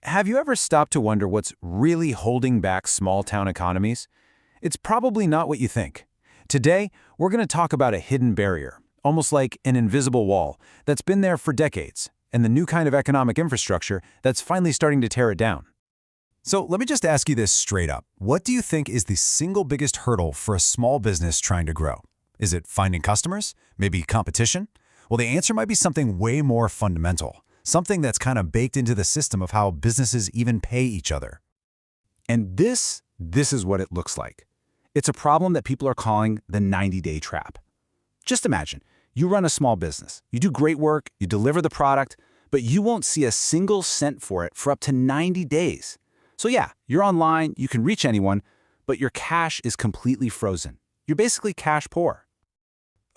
Have you ever stopped to wonder what's really holding back small-town economies? It's probably not what you think. Today, we're going to talk about a hidden barrier, almost like an invisible wall, that's been there for decades, and the new kind of economic infrastructure that's finally starting to tear it down. So let me just ask you this straight up. What do you think is the single biggest hurdle for a small business trying to grow? Is it finding customers? Maybe competition? Well, the answer might be something way more fundamental. Something that's kind of baked into the system of how businesses even pay each other. And this is what it looks like. It's a problem that people are calling the 90-day trap. Just imagine, you run a small business. You do great work, you deliver the product, but you won't see a single cent for it for up to 90 days. So yeah, you're online, you can reach anyone, but your cash is completely frozen. You're basically cash poor.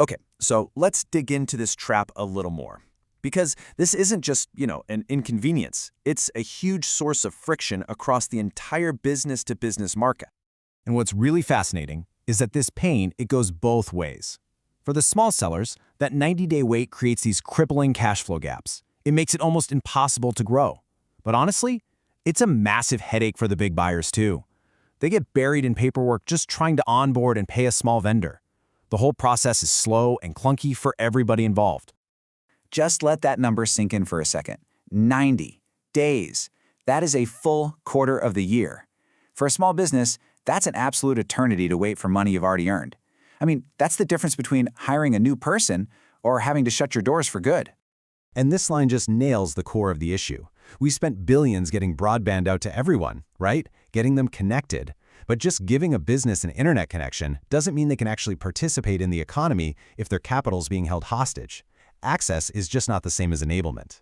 Okay, so let's dig into this trap a little more. Because this isn't just, an inconvenience. It's a huge source of friction across the entire business-to-business market. And what's really fascinating is that this pain, it goes both ways. For the small sellers, that 90-day wait creates these crippling cash flow gaps. It makes it almost impossible to grow. But honestly, it's a massive headache for the big buyers too. They get buried in paperwork just trying to onboard and pay a small vendor. The whole process is slow and clunky for everybody involved. Just let that number sink in for a second. 90 days. That is a full quarter of the year. For a small business, that's an absolute eternity to wait for money you've already earned. I mean, that's the difference between hiring a new person or having to shut your doors for good. And this line just nails the core of the issue. We spent billions getting broadband out to everyone, right? Getting them connected. But just giving a business an internet connection doesn't mean they can actually participate in the economy if their capital's being held hostage. Access is just not the same as enablement.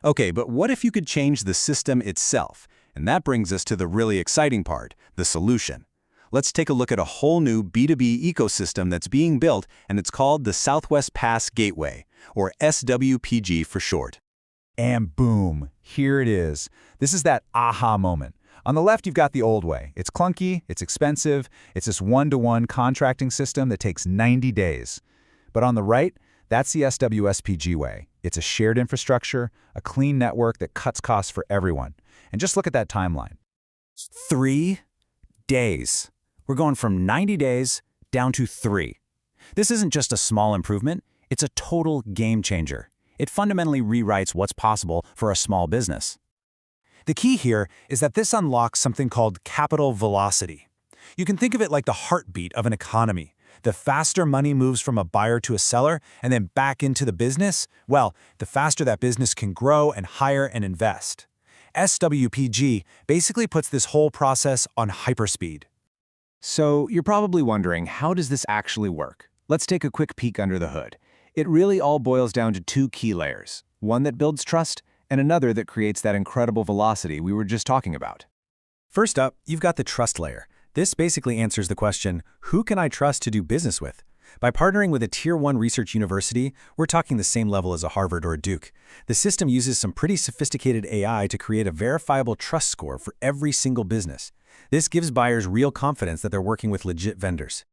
Okay, but what if you could change the system itself? And that brings us to the really exciting part, the solution. Let's take a look at a whole new B2B ecosystem that's being built, and it's called the Southwest Pass Gateway, or SWPG for short. And boom, here it is. This is that aha moment. On the left, you've got the old way. It's clunky, it's expensive, it's this one-to-one contracting system that takes 90 days. But on the right, that's the SWPG way. It's a shared infrastructure, a clean network that cuts costs for everyone. And just look at that timeline. 3 days. We're going from 90 days down to 3. This isn't just a small improvement, it's a total game changer. It fundamentally rewrites what's possible for a small business. The key here is that this unlocks something called capital velocity. You can think of it like the heartbeat of an economy. The faster money moves from a buyer to a seller and then back into the business, well, the faster that business can grow and hire and invest. SWPG basically puts this whole process on hyperspeed. So you're probably wondering, how does this actually work? Let's take a quick peek under the hood. It really all boils down to 2 key layers, one that builds trust and another that creates that incredible velocity we were just talking about. First up, you've got the trust layer. This basically answers the question, who can I trust to do business with? By partnering with a Tier 1 research university, we're talking the same level as a Harvard or a Duke. The system uses some pretty sophisticated AI to create a verifiable trust score for every single business. This gives buyers real confidence that they're working with legit vendors.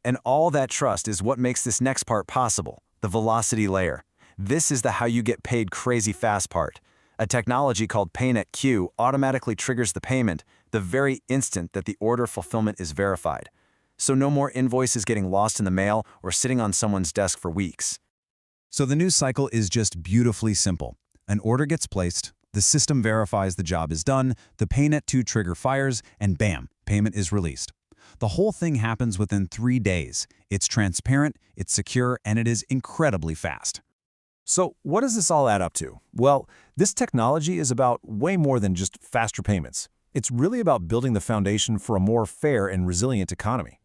And all that trust is what makes this next part possible, the velocity layer. This is the how you get paid crazy fast part. A technology called PayNetQ automatically triggers the payment the very instant that the order fulfillment is verified. So no more invoices getting lost in the mail or sitting on someone's desk for weeks. So the news cycle is just beautifully simple. An order gets placed, the system verifies the job is done, the PayNetQ trigger fires, and bam, payment is released. The whole thing happens within 3 days. It's transparent, it's secure, and it is incredibly fast. So what does this all add up to? Well, this technology is about way more than just faster payments. It's really about building the foundation for a more fair and resilient economy.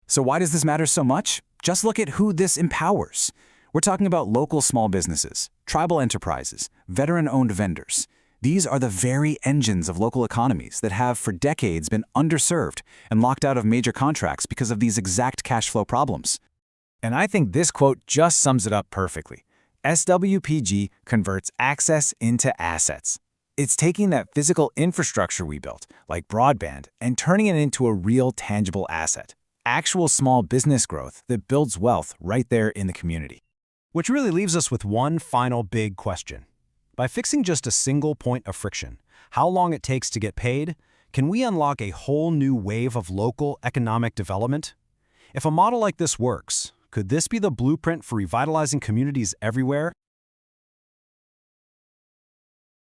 So why does this matter so much? Just look at who this empowers. We're talking about local small businesses, tribal enterprises, veteran-owned vendors. These are the very engines of local economies that have for decades been underserved and locked out of major contracts because of these exact cash flow problems. And I think this quote just sums it up perfectly. SWPG converts access into assets. It's taking that physical infrastructure we built, like broadband, and turning it into a real tangible asset. Actual small business growth that builds wealth right there in the community. Which really leaves us with one final big question. By fixing just a single point of friction, how long it takes to get paid, can we unlock a whole new wave of local economic development? If a model like this works, could this be the blueprint for revitalizing communities everywhere?